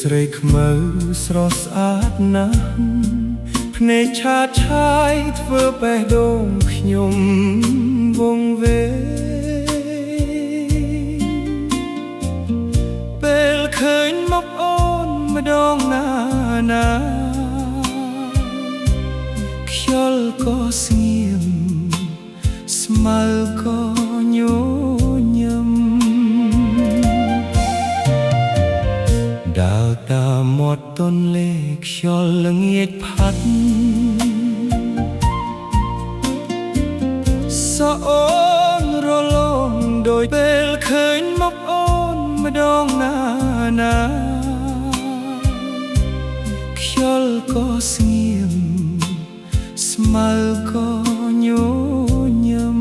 ស្រីខ្មៅស្រស់ស្អាតណាស់ភ្នែកឆាតឆាយធ្វើបេះដូងខ្ញុំវង្វេពេលឃើញមកអូនម្ដងណាខ្យល់ក៏ស្ងៀមស្មៅក៏ញញឹមដើរតាមមាត់ទន្លេខ្យល់ល្ងាចផាត់សអូនរលងដោយពេលឃើញមកអូនម្ដងណាខ្យល់ក៏ស្ងៀមស្មៅក៏ញញឹម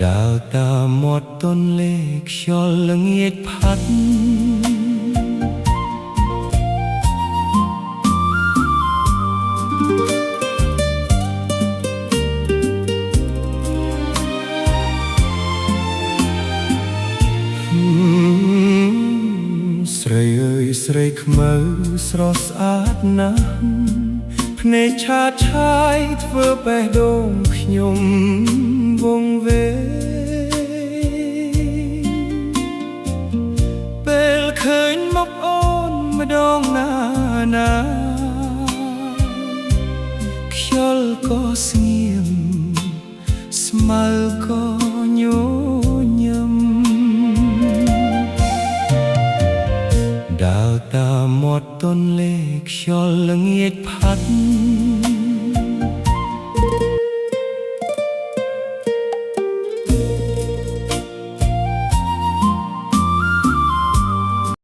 ដើរតាមមាត់ទន្លេខ្យល់ល្ងាចផាត់ស្រីអើយស្រីខ្មៅស្រស់ស្អាតណាស់ភ្នែកឆាតឆាយធ្វើបេះដូងខ្ញុំវង្វេពេលឃើញមកអូនម្ដងណាខ្យល់ក៏ស្ងៀមស្មៅក៏ញញឹមដើរតាមមាត់ទន្លេខ្យល់ល្ងាចផាត់